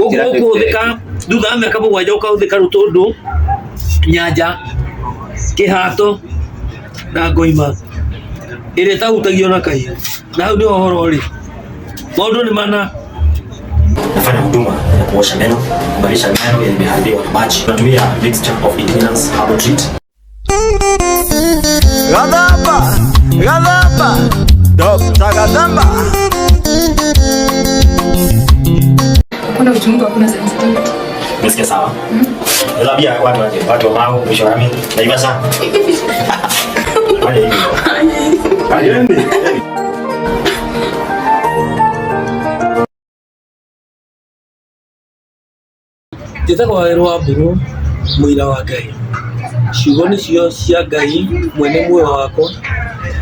Kuthika thutha mĩaka mũgwanja ũkahũthĩka Rũtũndũ, Nyanja, Kĩhato na Ngoima ĩrĩa ĩtahutagio na kahiũ. Na hau nĩho ũhoro ũrĩ. Maũndũ nĩ mana. Nafanya huduma ya kuosha meno, kubadilisha meno yaliyoharibiwa na maji. Tunatumia mixture of ingredients herbal treat. Gadamba, Gadamba, Dr. Gadamba. Kuna uchungu hakuna sensitivity. Nisikia sawa? Labia watu wao mwisho wa mimi. Naiba sana. Ayeni. Njĩtagwo Wawerũ Wambũgũ, mũira wa Ngai. Ciugo nĩcio cia Ngai mwene muoyo wakwa,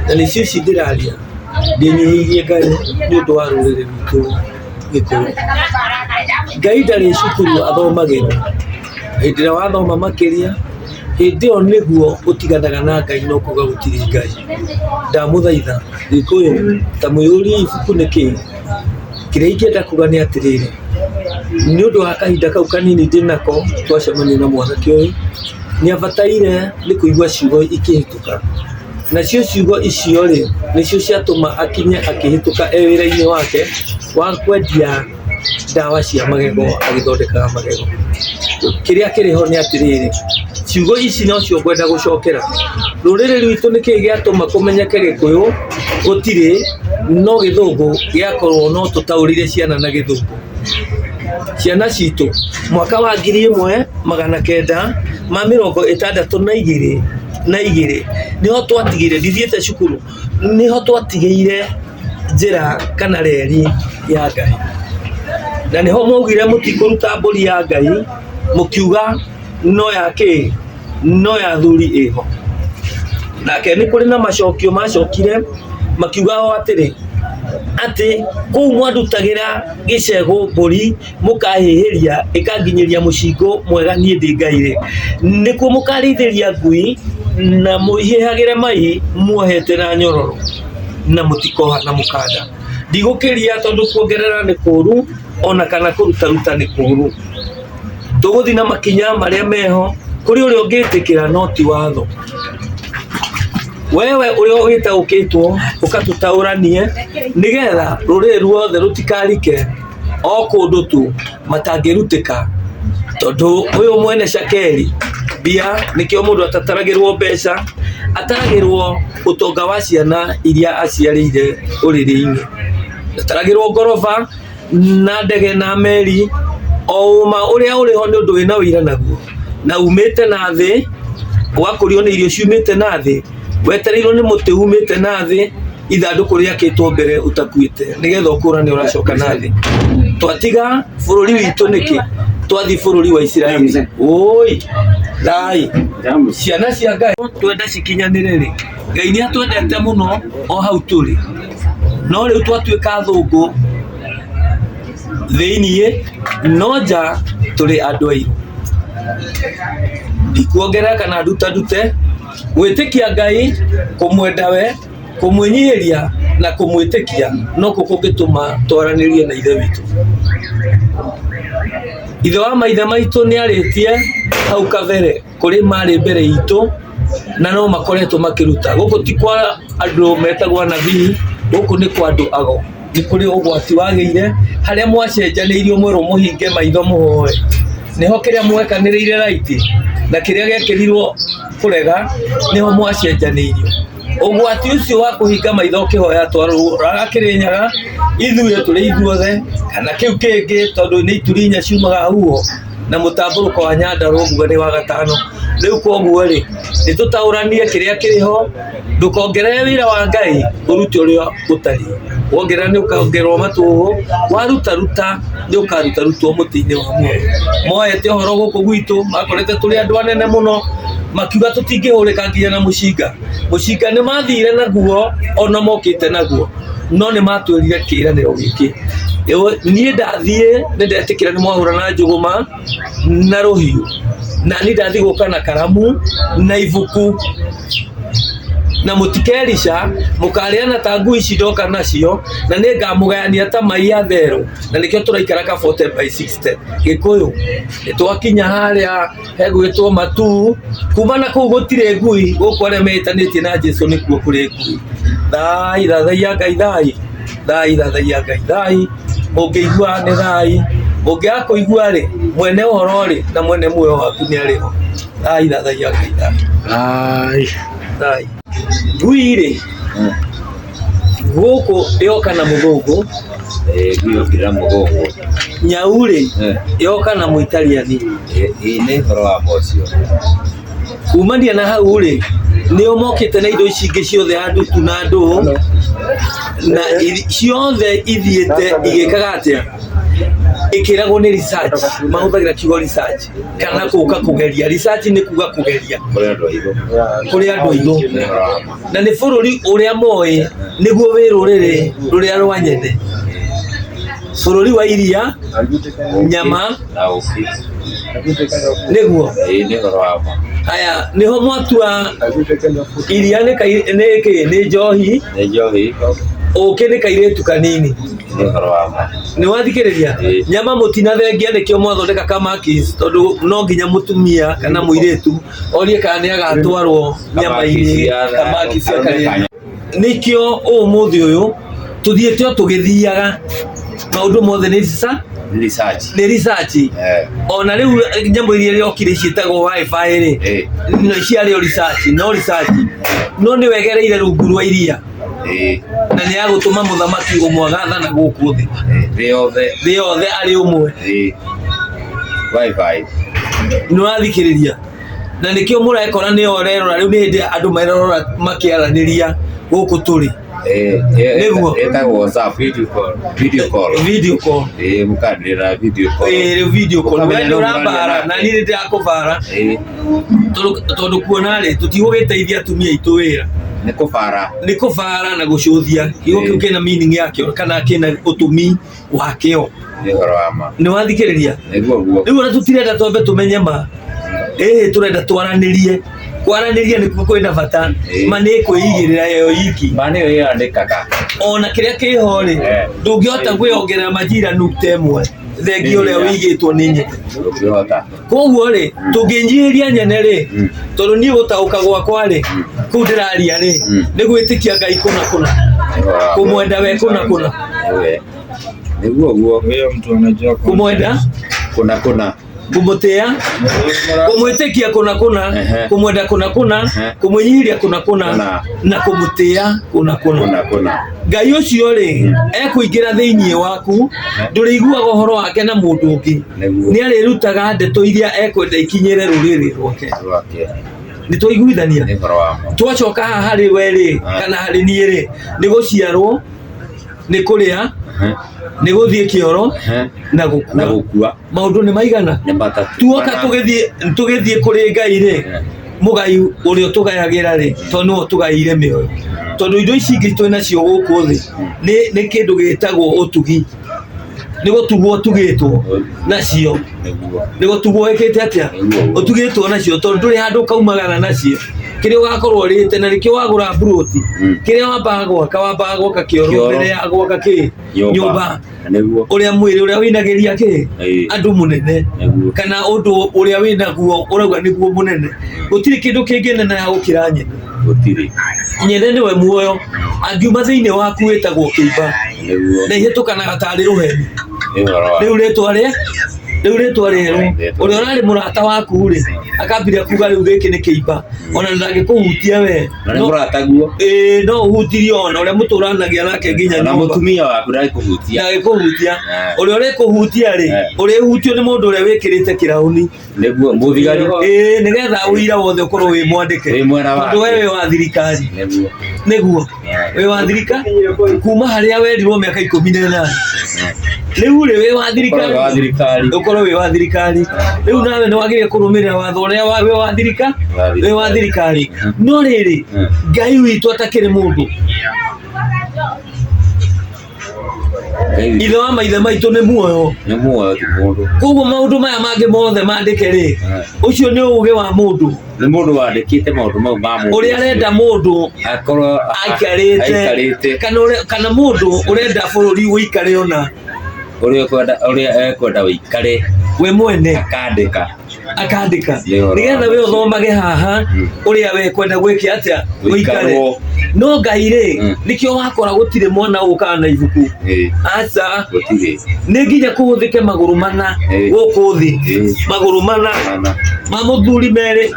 na nĩcio ici ndĩraria ndĩnyihĩirie Ngai nĩ ũndũ wa rũrĩrĩ rwitũ Gĩkũyũ. Ngai ndarĩ cukuru athomagĩrwo. Hĩndĩ ĩrĩa wathoma makĩria, hĩndĩ ĩyo nĩguo ũtiganaga na Ngai no kuga gũtirĩ Ngai. Ndamũthaitha Gĩkũyũ ta mwĩyũrie ibuku nĩkĩ. Kĩrĩa ingĩenda kuga nĩ atĩrĩrĩ, nĩ ũndũ wa kahinda kau kanini ndĩnako twacemania na mwanake ũyũ, nĩabataire nĩ kũigua ciugo ikĩhĩtũka. Nacio ciugo icio rĩ nĩcio ciatũma akinye akĩhĩtũka wĩra-inĩ wake wa kwendia ndawa cia magego, agĩthondekaga magego. Kĩrĩa kĩrĩho nĩ atĩrĩrĩ, ciugo ici nocio ngwenda gũcokera. Rũrĩrĩ rwitũ nĩkĩĩ gĩatũma kũmenyeke Gĩkũyũ gũtirĩ no Gĩthũngũ gĩakorwo no tũtaũrire ciana na Gĩthũngũ. Ciana citũ mwaka wa 1962 niho twatigire, ndithiĩte cukuru, niho twatigĩire njĩra kana reri ya Ngai. Na niho maugire mũtikũruta mbũri ya Ngai, mũkiuga no ya kĩ, no ya thuri ĩho. Nake nĩ kũrĩ na macokio macokire makiuga o atĩrĩ, atĩ kũu mwandutagĩra gĩcegũ mbũri mũkahĩhĩria ĩkanginyĩria mũcingo mwega niĩ ndĩ Ngai rĩ, nĩkuo mũkarĩithĩria ngui na mũihĩhagĩre mai muohete na nyororo na mũtikoha na mũkanda. Ndigũkĩria tondũ kuongerera nĩ kũũru ona kana kũrutaruta nĩ kũũru. Tũgũthiĩ na makinya marĩa meho kũrĩ ũrĩa ũngĩtĩkĩra no ti watho. Wewe ũrĩa ũgĩtaũkĩtwo ũkatũtaũranie nĩgetha rũrĩrĩ ruothe rũtikarike o kũndũ tu matangĩrutĩka. Tondũ ũyũ mwene cakeri mbia nĩkĩo mũndũ atataragĩrwo mbeca, ataragĩrwo ũtonga wa ciana iria aciarĩire ũrĩrĩ-inĩ. Ataragĩrwo ngoroba na ndege na meri, o ũma ũrĩa ũrĩho nĩ ũndũ wĩna ũira naguo, na umĩte na thĩ, ũgakũrio nĩ irio ciumĩte na thĩ, wetereirwo nĩ mũtĩ umĩte na thĩ, ithandũkũ rĩakĩtwo mbere ũtakuĩte nĩgetha ũkũrane ũracoka na thĩ. Twatiga bũrũri witũ nĩkĩ, twathi bũrũri wa Isiraeli. Oi thai ciana cia Ngai twenda cikinyanĩre rĩ, Ngai nĩ atwendete mũno o hau tũrĩ, no rĩu twatuĩka athũngũ thĩiniĩ, no nja tũrĩ andũ airũ. Ndikuongerera kana ndute gwĩtĩkia Ngai, kũmwenda we, kũmwĩnyihĩria na kũmwĩtĩkia no kũngĩtũma twaranĩrie na ithe witũ. Ithe wa maithe maitũ nĩ arĩtie hau kabere kũrĩ marĩ mbere itũ na no makoretwo makĩruta. Gũkũ ti kwa andũ metagwo anabii, gũkũ nĩ kwa andũ ago. Nĩ kũrĩ ũgwati wagĩire harĩa mwacenjanĩirio mwerwo mũhinge maitho mũhoe, nĩho kĩrĩa mwekanĩrĩire raiti na kĩrĩa gĩekĩrirwo kũrega nĩho mwacenjanĩirio. Ũgwati ũcio wa kũhinga maitho ũkĩhoya twarũraga Kĩrĩnyaga ithuĩ tũrĩ ithuothe, kana kĩu kĩngĩ tondũ nĩ ituri inya ciumaga huo na mũtambũrũko wa Nyandarũa nguga nĩ wa gatano. Rĩu koguo rĩ nĩtũtaũranie kĩrĩa kĩrĩho, ndũkongerere wĩra wa Ngai ũrute ũrĩa ũtariĩ. Wongerera nĩ ũkongererwo matũhũ, warutaruta nĩ ũkarutarutwo mũtĩ-inĩ wa muoyo. Moete ũhoro gũkũ gwitũ makorete tũrĩ andũ anene mũno, makiuga tũtingĩhũrĩka nginya na mũcinga. Mũcinga nĩ mathire naguo ona mokĩte naguo, no nĩ matwĩrire kĩĩranĩro gĩkĩ. Niĩ ndathiĩ nĩ ndetĩkĩra nĩ mwahũra na njũgũma na rũhiũ, na niĩ ndathiĩ gũka na karamu na ibuku na mutikerisha mukareana ta ngui ici ndoka nacio na ningamugayania ta maiya therũ na nikio turaikara ka 40/60 Gikuyu nitwakinya haria hegwitwo Matu kuma na kuu gutire ngui guku aria metanitie na Jesu nikuo kuri ngui thai thathaia Ngai thai thai thathaia Ngai thai ungiigua ni thai ungiaga kuigua ri mwene uhoro ri na mwene muoyo waku ni ariho thai thathaia Ngai thai thai ngui ri guku yoka na muthungu Guyo kira mugongo nyau ri yoka na muitaliani ni horo wa mocio kumania na hau ri nio mokite na indo ici ingi ciothe andu tu na andu na ciothe ithiete igikaga atia ikiragwo ni research mahuthagira kiugo research kana kuka kugeria research ni kuga kugeria kuri andu aithu na ni bururi uria moi niguo wirurire ruria rwanyene bururi wa iria nyama niguo ni horo wa aya niho mwatua iria ni njohi uke ni kairetu kanini ni wathikiriria nyama mutina thengia nikio mwathondeka kamakis tondu no nginya mutumia kana muiretu orie kana ni agatwarwo nyama-ini kamakis akaria nikio umuthi uyu tuthiete tugithiaga maundu mothe ni research ona riu nyambo iria riokire cietagwo wifi ri no ciario research no ni wegereire rungu rwa iria na ni agutuma muthamaki umwagatha na guku thi thi yothe ari umwe wifi no athikiriria na nikio murekora ni orerora riu ni hindi andu merorora makiaraniria guku turi niguo etagwo WhatsApp video call mukandira video call ndio rambara na ni ndi akuvara tondu kuona ri tutigugiteithia atumia itu wira ni kuvara na gucuthia kiugo kiu kina meaning yakio kana kina utumi wakio ni wathikiriria niguo na tutirenda twambe tumenye ma turenda twaranirie kwaraniria ni kwenda bata mane kwigirira yo iki mane yo yandikaga ona kiria kiho ri ndungihota gwiongerera majira nukta imwe thengio ria wigitwo ni nyene koguo ri tunginyiria nyene ri tondu ni gutauka gwakwa ri ku ndiraria ri ni gwitikia Ngai kuna kumwenda we kuna niguo guo mtu anajua kumwenda kuna kumutia kumwitikia kuna kumwenda kuna kumwinyiria kuna na kumutia kuna Ngai ucio ri ekuingira thiini waku ndurigua uhoro wake na mundu ungi ni arirutaga ndeto iria ekwenda ikinyire ruriri rwake ni tuiguithania twacoka hari we ri kana hari nie ri ni guciarwo ni kuria ni guthie kioro na gukua maundu ni maigana tuoka tugithie kuri Ngai ri mugai urio tugayagira ri tondu tugaire mioyo tondu indo ici ingi twina cio guku thi ni kindu gitagwo utugi ni gutugwo tugitwo nacio ni gutugwo ekete atia utugitwo nacio tondu nduri handu kaumagana nacio kiria ugakorwo rite na rikio wagura broti kiria wambaga gwaka kioro mbere ya gwaka ki nyumba uria mwiri uria winagiria ki andu munene kana undu uria winaguo urauga niguo munene gutiri kindu kingi nene ya gukira nyene gutiri nyene niwe muoyo angiuma thiini waku witagwo kiimba na ihetukanaga tari ruheni riu ritwa rero uria urari murata waku ri akambiria kuga riu giki ni kiimba ona ndangikuhutia we no murataguo no uhutirio ona uria muturanagia nake nginya na mutumia waku ndangikuhutia uria urikuhutia ri uria uhutio ni mundu uria wikirite kirauni niguo muthigari nigetha uira wothe ukorwo wi mwandike tondu wewe wa thirikari niguo we wa thirikari kuma haria werirwo miaka 18 riu ri we wa thirikari ukorwo wi wa thirikari riu nawe ni wagire kurumirira watho uria we wa thirikari no riri Ngai witu atakiri mundu ithe wa maithe maitũ nĩ muoyo ti mũndũ. Koguo maũndũ maya mangĩ mothe mandĩke rĩ, ũcio nĩ ũũgĩ wa mũndũ. Nĩ mũndũ wandĩkĩte maũndũ mau ma mũndũ ũrĩa arenda mũndũ akorwo aikarĩte kana mũndũ ũrenda bũrũri ũikare ona ũrĩa ekwenda ũikare we mwene akandĩka nĩgetha we ũthomage haha ũrĩa we kwenda gwĩke atĩa ũikare. No Ngai rĩ nĩkĩo wakora gũtirĩ mwana ũkaga na ibuku. Aca nĩ nginya kũhũthĩke magũrũ mana gũkũ thĩ, magũrũ mana ma mũthuri merĩ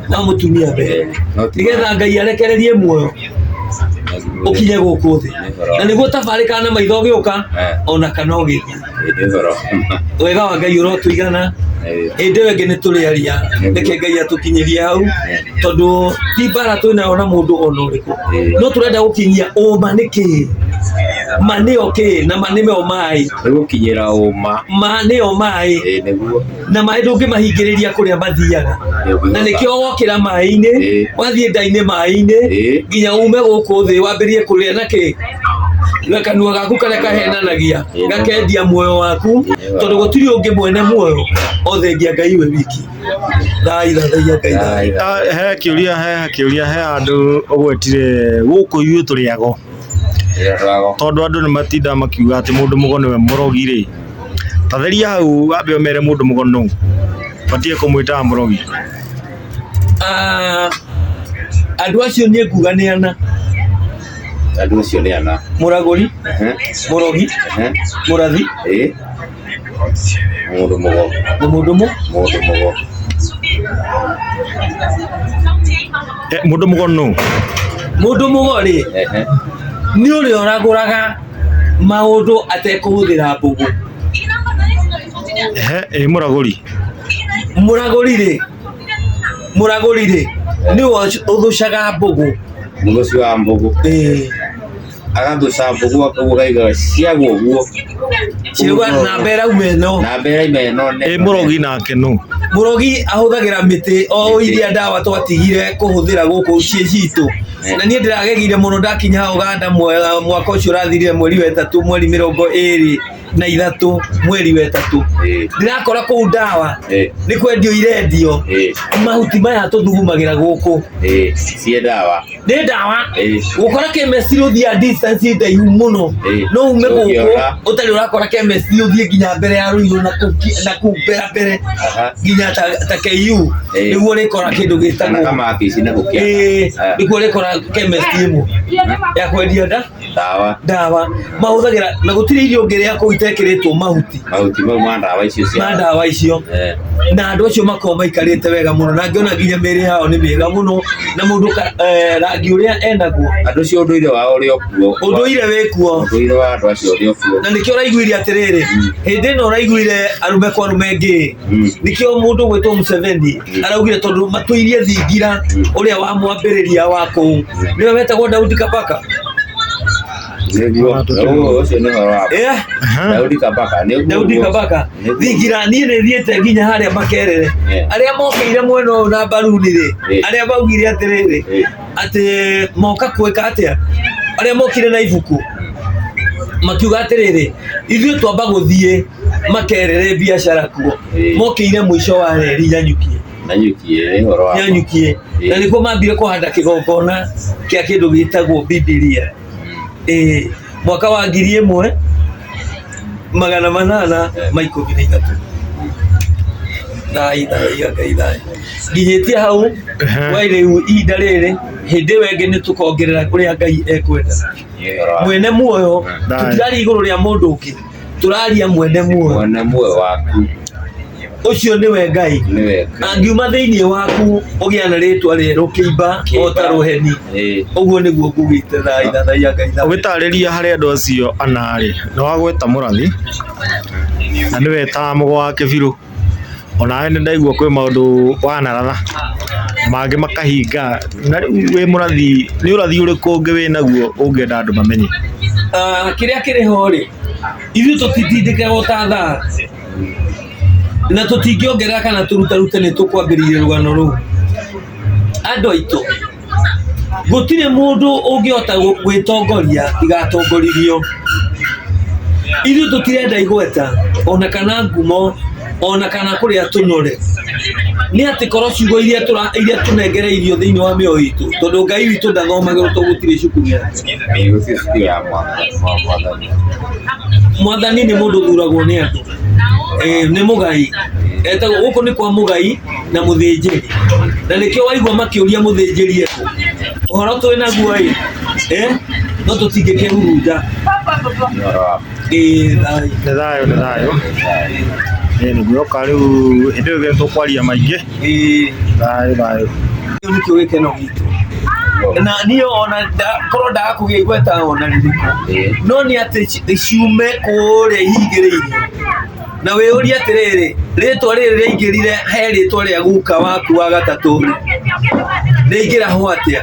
na mũtumia mbere, nĩgetha Ngai arekererie muoyo ũkinye gũkũ thĩ, na nĩguo tabarĩka na maitho gĩũka ona kana ũgĩthiĩ. Wega wa Ngai ũrotũigana hĩndĩ ĩyo ĩngĩ nĩ tũrĩaria, reke Ngai atũkinyĩrie hau, tondũ ti mbara twĩnayo na mũndũ ona ũrĩkũ, no tũrenda gũkinyia ũma nĩkĩ, ma nĩyo kĩ, na ma nĩyo maĩ, gũkinyĩra ũma, ma nĩyo maĩ, na maĩ ndũngĩmahingĩrĩria kũrĩa mathiaga, na nĩkĩo wokĩra maĩ-inĩ, wathiĩ nda-inĩ maĩ-inĩ nginya ume gũkũ thĩ wambĩrĩrie kũrĩa na kĩ, na kanua gaku karĩa kahenanagia gakendia muoyo waku, tondũ gũtirĩ ũngĩ mwene muoyo othe ngia Ngai we wiki. Thaithagia Ngai. He kĩũria he andũ ũgwetire gũkũ ithuĩ tũrĩ ago, tondũ andũ nĩ matinda makiuga atĩ mũndũ mũgo nĩwe mũrogi rĩ. Tatheria hau wambe ũmere mũndũ mũgo nũ batie kũmwĩta mũrogi. Andũ acio niĩ nguga nĩ ana. Andũ acio nĩ ana: mũragũri, mũrogi, mũrathi, mũndũ mũgo, mũndũ mũgo. Mũndũ mũgo nũ? Mũndũ mũgo rĩ nĩ ũrĩa ũragũraga maũndũ atekũhũthĩra mbũgũ. Mũragũri rĩ nĩ ũthũcaga mbũgũ. Mũthũci wa mbũgũ agathũca mbũgũ akauga ciagwo ũguo ciuga na mbera umeno mũrogi nake nũ? Mũrogi ahũthagĩra mĩtĩ o iria ndawa twatigire kũhũthĩra gũkũ citũ, na niĩ ndĩragegire mũno ndakinya Uganda mwaka ũcio ũrathirire mweri wa ĩtatũ, mweri 23 mweri wa ĩtatũ, ndirakora kũu ndawa nĩ kwendio irendio mahuti maya tũthugumagĩra gũkũ cie ndawa, nĩ ndawa gũkora chemist ũthiĩ distance ndaihu mũno, no ume gũkũ ũtarĩ ũrakora chemist ũthiĩ nginya mbere ya Ruiru na kũu mbere nginya ta KU nĩguo rĩkora kĩndũ gĩtagwo kama kĩci na gũkĩa nĩguo rĩkora chemist ĩmwe ya kwendia ndawa mahũthagĩra, na gũtirĩ irio ngĩrĩa kũu itekĩrĩtwo mahuti mau ma ndawa icio, na andũ acio makorwo maikarĩte wega mũno, na ngĩona nginya mĩĩrĩ yao nĩ mĩega mũno, na mũndũ rangi ũrĩa enaguo, andũ cio ũndũire wao ũrĩ okuo, ũndũire wĩkuo, ũndũire wa andũ acio ũrĩ okuo, na nĩkĩo ũraiguire atĩrĩrĩ hĩndĩ ĩno ũraiguire arũme kwa arũme ngĩ, nĩkĩo mũndũ gwĩtwo Museveni araugire tondũ matũirie thingira ũrĩa wa mwambĩrĩria wa kũu nĩwe wetagwo Daudi Kabaka. Daudi Kabaka thingira niĩ nĩ thiĩte nginya harĩa Makerere, arĩa mokĩire mwena ũyũ na mbaruni rĩ, arĩa maugire atĩrĩrĩ atĩ moka kwĩka atĩa, arĩa mokire na ibuku makiuga atĩrĩrĩ ithuĩ twamba gũthiĩ Makerere biacara kuo, mokĩire mũico wa reri Nyanyukie, na nĩkuo mambire kũhanda kĩgongona kĩa kĩndũ gĩtagwo Bibilia mwaka wa 1813 nginyĩtie hau wa rĩu ihinda rĩrĩ, hĩndĩ ĩyo ĩngĩ nĩ tũkongerera kũrĩa Ngai ekwenda. Mwene muoyo tũtirari igũrũ rĩa mũndũ ũngĩ, tũraria mwene muoyo waku, ũcio nĩwe Ngai. Angiuma thĩinĩ waku ũgĩa na rĩtwa rĩerũ kĩimba o ta rũheni, ũguo nĩguo ngugĩte. Thaithagia Ngai. Ũgĩtarĩria harĩ andũ acio anarĩ nĩ wagweta mũrathi na nĩwe ta mũgo wake biũ, onawe nĩ ndaigua kwĩ maũndũ wanaratha mangĩ makahinga, na rĩu wĩ mũrathi nĩ ũrathi ũrĩkũ ũngĩ wĩnaguo ũngĩenda andũ mamenye? Kĩrĩa kĩrĩ ho rĩ, ithuĩ tũtitindĩkaga ta thaa na tũtingĩongerera kana tũrutarute nĩ tũkwambĩrĩria rũgano rũu. Andũ aitũ gũtirĩ mũndũ ũngĩhota gwĩtongoria igatongoririo. Ithu tutirenda igweta ona kana ngumo ona kana kuria tunore ni ati koro ciugo iria tunengereirio thiini wa mioyo itu tondu Ngai witu ndathomagirwo to gutire cukuru ya Mwathani ni mundu thuragwo ni andu ni mugai etagwo guku ni kwa mugai na muthinjiri na nikio waigwa makiuria muthinjiri eku uhoro twina guo no tutingĩkĩhuruja nĩ thayũ nĩguo rĩu hĩndĩ ĩyo tũkwaria maingĩ thayũ nĩkĩo gĩkeno gitũ na niĩ ona korwo ndaga kũgĩa igweta ona rĩrĩkũ no nĩ atĩ ciume kũrĩa ihingĩrĩirio na wĩyũrie atĩrĩrĩ rĩtwa rĩrĩ rĩaingĩrire he rĩtwa rĩa guka waku wa gatatũ rĩingĩra atĩa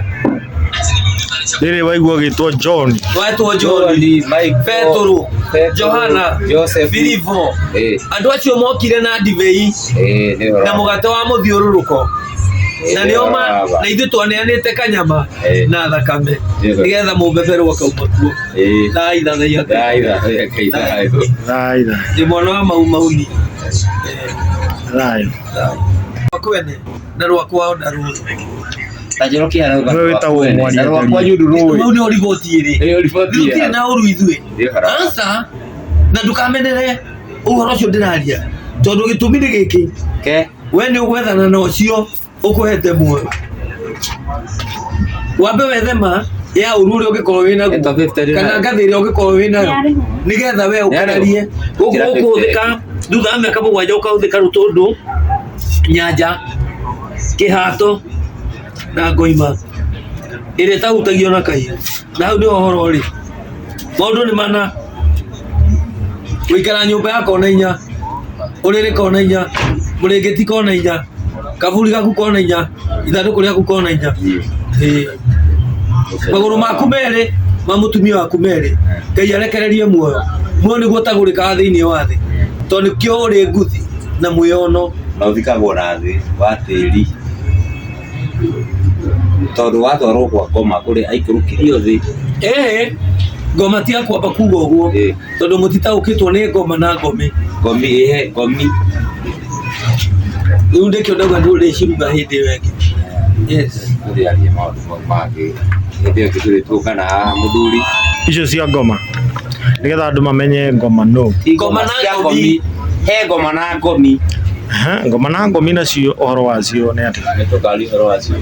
rĩrĩ waigua gĩtwo John wetwo John Petro Johana Filipo andũ acio mokire na ndibei na mũgate wa mũthiũrũrũko na nĩoma na ithuĩ twaneanĩte kanyama na thakame nĩgetha mũmbeberwo kauma kuo thaitha nĩ mwana wa mauni kwene na rwakwa ona rũĩ Tajero kia na wewe wĩtagwo mwaria na rwakwa nyundu rũĩ mau nĩ riboti ĩrĩ ndukire na ũru ithuĩ asa na ndukamenere ũhoro ũcio ndĩraria tondũ gĩtũmi nĩ gĩkĩ we nĩ ũgwethana na ũcio ũkũhete muoyo wambe wethema ya ũru ũrĩa ũngĩkorwo wĩnaguo kana ngathĩ ĩrĩa ũngĩkorwo wĩnayo nĩgetha we ũkararie ũkũhũthĩka thutha wa mĩaka mũgwanja ũkahũthĩka rũtũndũ nyanja kĩhato na ngoima ĩrĩa ĩtahutagio na kahiũ na hau nĩ ũhoro rĩ maũndũ nĩ mana gũikara nyũmba ya kona inya ũrĩrĩ kona inya mũrĩngĩti kona inya kaburi gaku kona inya ithandũkũ rĩaku kona inya magũrũ maku merĩ ma mũtumia waku merĩ Ngai arekererie muoyo nĩguo tagũrĩkaga thĩinĩ wa thĩ tondũ nĩkĩo ũrĩ nguthi na mwĩono na ũthikagwo na thĩ wa tĩri tondũ watwarwo kwa ngoma kũrĩa aikũrũkirio thĩ ngoma ti yakwamba kuga ũguo tondũ mũtitaũkĩtwo nĩ ngoma na ngomi ngomi rĩu ndĩkĩo ndauga ndũrĩciruga hĩndĩ ĩyo ĩngĩ ũrĩaria maũndũ mangĩ hĩndĩ ĩyo tũrĩtwo kana haha mũthuri icio cia ngoma nĩgetha andũ mamenye ngoma no ngoma na ngomi he ngoma na ngomi ngoma na ngomi nacio ũhoro wacio nĩ atĩ nĩtũkaria ũhoro wacio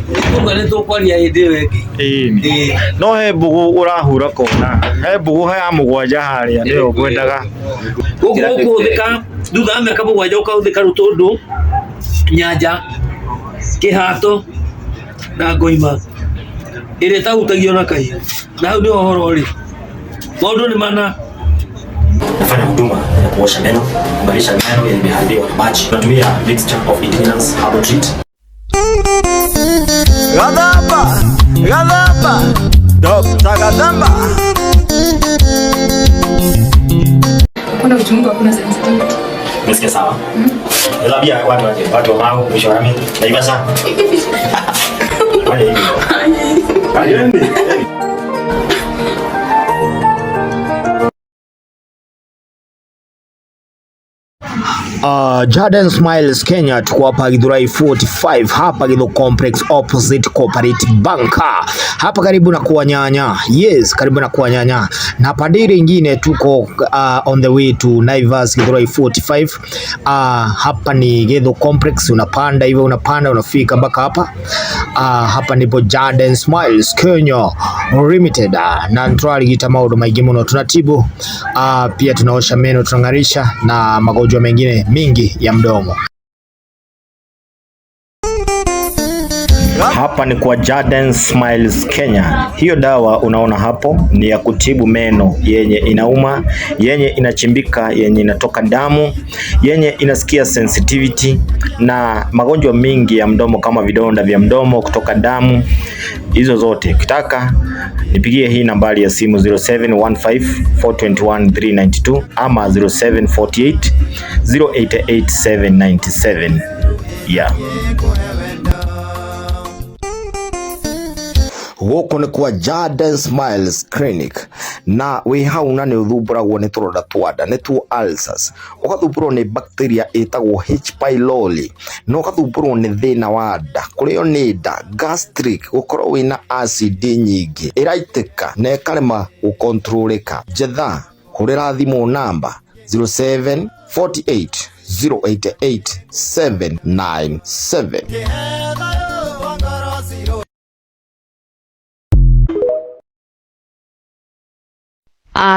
nĩ tũkwaria hĩndĩ ĩyo ĩngĩ no he mbũgũ ũrahura kona he mbũgũ ya mũgwanja harĩa nĩyo ngwendaga ũkũhũthĩka thutha wa mĩaka mũgwanja ũkahũthĩka rũtũndũ nyanja kĩhato na ngoima ĩrĩa ĩtahutagio na kahiũ na hau nĩ ũhoro rĩ maũndũ nĩ mana Nafanya huduma ya kuosha meno, kubadilisha meno yaliyoharibiwa na maji. Tunatumia mixture of Eternians Herbal Treat. Gadaba, Dr. Gadamba. Kuna uchungu hakuna sensitivity. Umesikia sawa? Labia watu wa mau mwisho wa mimi. Naiba sana. Jardine Smiles Kenya, tuko hapa Githurai 45 hapa Githu Complex opposite Cooperative Bank hapa karibu na Kuanyanya. Yes, karibu na Kuanyanya. Na padiri ingine tuko on the way to Naivas Githurai 45. Hapa ni Githu Complex, unapanda hivyo unafika mpaka hapa. Hapa ndipo Jardine Smiles Kenya Limited. Na tunarigita maundu maingĩ muno, tunatibu pia tunaosha meno, tunang'arisha na magonjwa mengine mingi ya mdomo. Hapa ni kwa Jardine Smiles Kenya. Hiyo dawa unaona hapo ni ya kutibu meno yenye inauma, yenye inachimbika, yenye inatoka damu, yenye inasikia sensitivity na magonjwa mingi ya mdomo kama vidonda vya mdomo, kutoka damu, hizo zote. Ukitaka nipigie hii nambari ya simu 0715421392 ama 0748088797. Yeah. Gũkũ nĩ kwa Jaden Smiles Clinic na wĩ hau na nĩ ũthumbũragwo nĩ tũronda twa nda nĩtuo ulcers, ũgathumbũrwo nĩ bacteria ĩtagwo H. pylori, na ũgathumbũrwo nĩ thĩna wa nda, kũrĩo nĩ nda, gastric, gũkorwo wĩna acid nyingĩ ĩraitĩka na ĩkarema gũkontrolĩka. Jetha hũrĩra thimũ namba 0748 088 797.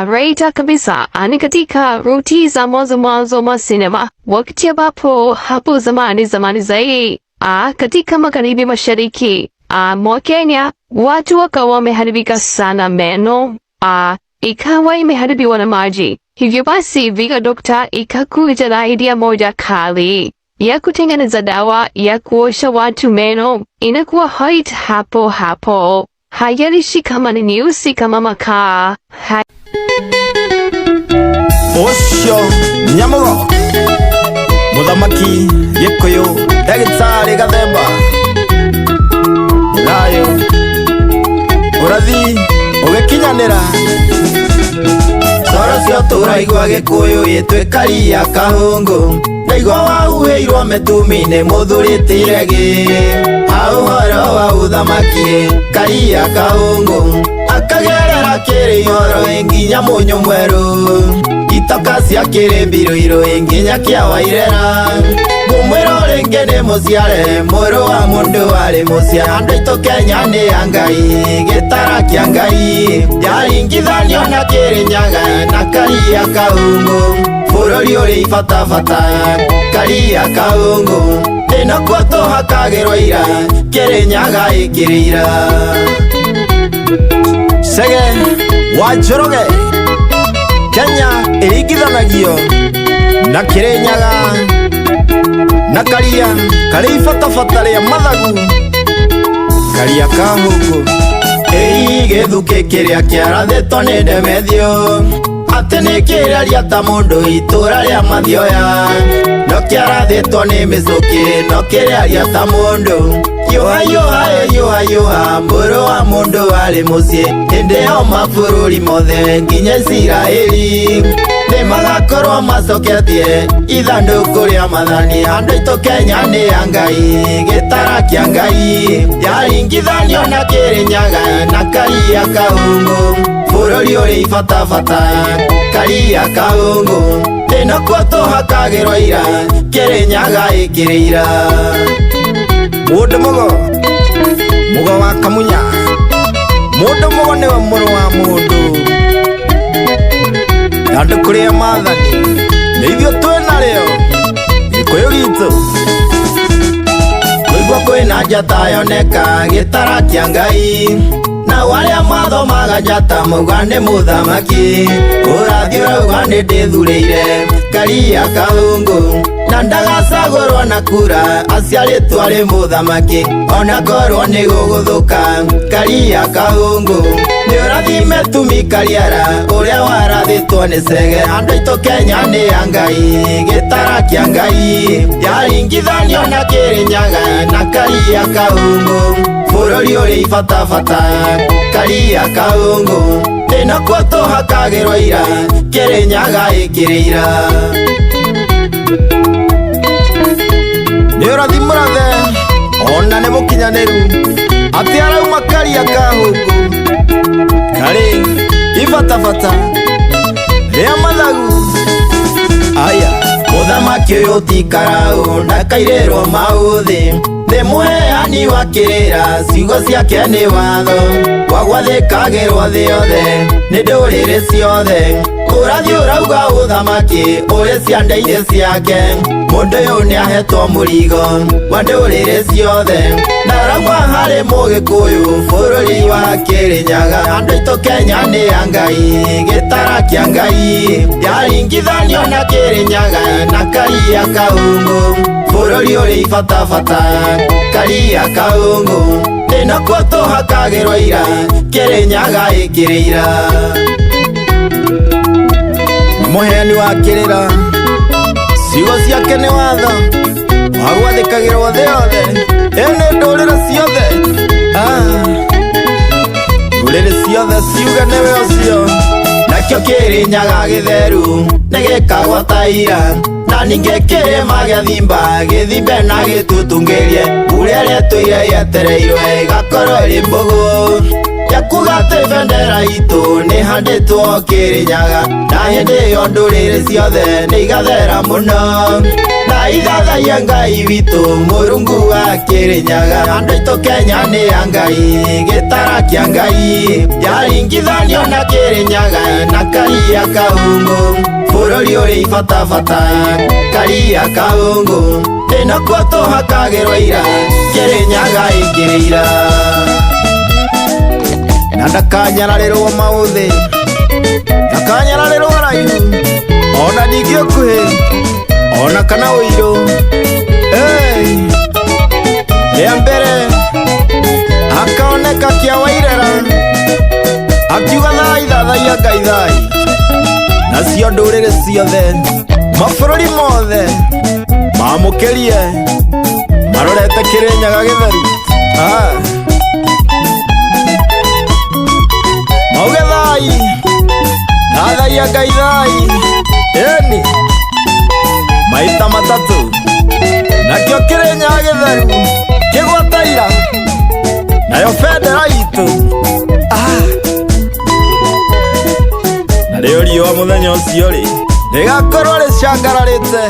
Raita kabisa ni katika ruti za mwanzo mwa sinema wakati ambapo hapo zamani zaidi katika magharibi mashariki mwa Kenya watu wakawa wameharibika sana meno, ikawa imeharibiwa na maji. Hivyo basi Viga Doctor ikakuja na idea moja kali ya kutengeneza dawa ya kuosha watu meno, inakuwa hot hapo hapo, hayalishi kama ni nyeusi kama makaa. Osho Nyamugo Muthamaki Gikuyu Ndagĩtarĩ Gathemba Nayo Ũrathi ũgĩkinyanĩra Coro cio tũraigua Gĩkũyũ gĩtwĩ Karia Kahũngũ, ndaigua wahuhĩirwo mĩtumi-inĩ mũthũrĩtĩ regi, ũhoro wa ũthamaki Karia Kahũngũ akagerera kĩrĩhoro nginya mũnyũ mwerũ, itoka cia kĩrĩmbirũirũ nginya kĩa Wairera, ngũmwĩra rĩngĩ nĩ mũciare mũrũ wa mũndũ warĩ mũcia. Andũ aitũ Kenya nĩ ya Ngai, gĩtara kĩa Ngai yaringithanio na Kĩrĩnyaga na Karia Kahũngũ, bũrũri ũrĩ ibatabata Karia Kahũngũ, ĩnakuo tũhakagĩrwo ira Kĩrĩnyaga ĩkĩrĩ ira. Sege wa Njoroge Kenya ĩringithanagio na Kĩrĩnyaga na Karia karĩ ibatabata rĩa mathagu Karia Kahũngũ, gĩthuki kĩrĩa kĩarathĩtwo nĩ Ndemethio atĩ nĩ kĩraria ta mũndũ itũra rĩa Mathioya, no kĩarathĩtwo nĩ Mĩcũki no kĩraria ta mũndũ. Yuha mũrũ wa mũndũ warĩ mũciĩ, hĩndĩ ya mabũrũri mothe nginya Isiraeli nĩ magakorwo macoketie ithandũkũ rĩa mathani. Andũ aitũ Kenya nĩ ya Ngai, gĩtara kĩa Ngai yaringithanio na Kĩrĩnyaga na Karia Kahũngũ, bũrũri ũrĩ ibatabata Karia Kahũngũ, ĩnakuo tũhakagĩrwo ira Kĩrĩnyaga ĩkĩrĩ ira. Mũndũ mũgo wa Kamunya, mũndũ mũgo nĩwe mũrũ wa mũndũ, andũ kũrĩa maathani nĩ ithuĩ twĩnarĩo Gĩkũyũ gitũ, kũigua kwĩna njata yoneka gĩtara kĩa Ngai, na warĩa mathomaga njata mauga nĩ mũthamaki, ũrathi ũrauga nĩ ndĩthurĩire Karia Kahũngũ, na ndagacagũrwo na kura aciarĩtwo arĩ mũthamaki, ona korwo nĩ gũgũthũka Karia Kahũngũ, nĩ ũrathime tumi Kariara ũrĩa warathĩtwo nĩ Cege. Andũ aitũ Kenya nĩ ya Ngai, gĩtara kĩa Ngai yaringithanio na Kĩrĩnyaga na Karia Kahũngũ, bũrũri ũrĩ ibatabata Karia Kahũngũ, ĩnakuo tũhakagĩrwo ira Kĩrĩnyaga ĩkĩrĩ ira. Nĩ ũrathi mũrathe ona nĩ mũkinyanĩru atĩ arauma Karia Kahũngũ karĩ ibatabata rĩa mathagu. Aya mũthamaki ũyũ ti Karaũ ndakairĩrwo maũthĩ, nĩ mũheani wa kĩrĩra ciugo ciake nĩ watho wa gwathĩkagĩrwo thĩ yothe nĩ ndũrĩrĩ ciothe. Ũrathi ũrauga ũthamaki ũrĩ ciande-inĩ ciake, mũndũ ũyũ nĩ ahetwo mũrigo wa ndũrĩrĩ ciothe, na arauga harĩ Mũgĩkũyũ bũrũri wa Kĩrĩnyaga. Andũ aitũ Kenya nĩ ya Ngai, gĩtara kĩa Ngai yaringithanio na Kĩrĩnyaga na Karia Kahũngũ, bũrũri ũrĩ ibatabata Karia Kahũngũ, ĩnakuo tũhakagĩrwo ira Kĩrĩnyaga ĩkĩrĩ ira. Mũheani wa kĩrĩra ciugo ciake nĩ watho wa gwathĩkagĩrwo thĩ yothe, ĩnĩ ndũrĩrĩ ciothe. ndũrĩrĩ ciothe ciuge nĩwe ũcio. Nakĩo Kĩrĩnyaga gĩtheru nĩgĩkagwo ta ira, na ningĩ kĩrĩma gĩa Thimba gĩthimbe na gĩtutungĩrie, ũrĩa rĩetũire rĩetereirwe gakorwo rĩ mbũgũ. Yakuga atĩ bendera itũ nĩhandĩtwo Kĩrĩnyaga, na hĩndĩ ĩyo ndũrĩrĩ ciothe nĩigathera mũno, na ithathaia Ngai witũ Mũrungu wa Kĩrĩnyaga. Andũ aitũ Kenya nĩ ya Ngai, gĩtara kĩa Ngai yaringithanio na Kĩrĩnyaga na Karia Kahungu. Bũrũri ũrĩ ibatabata Karia Kahungu, ĩnakuo tũhakagĩrwo ira, Kĩrĩnyaga ĩkĩrĩ ira. Na ndakanyararĩrwo maũthĩ, ndakanyararĩrwo raihu, ona ningĩ ũkuhĩ, ona kana ũirũ. Rĩa mbere akaoneka Kĩawairera akiuga thai thathaia Ngai thai, nacio ndũrĩrĩ ciothe mabũrũri mothe mamũkĩrie marorete Kĩrĩnyaga gĩtheru. Mauge thai thathaia Ngai thai, ĩni maita matatũ. Nakĩo Kĩrĩnyaga gĩtheru kĩgwata ira, nayo bendera itũ na rĩo riũa mũthenya ũcio rĩ rĩgakorwo rĩcangararĩte.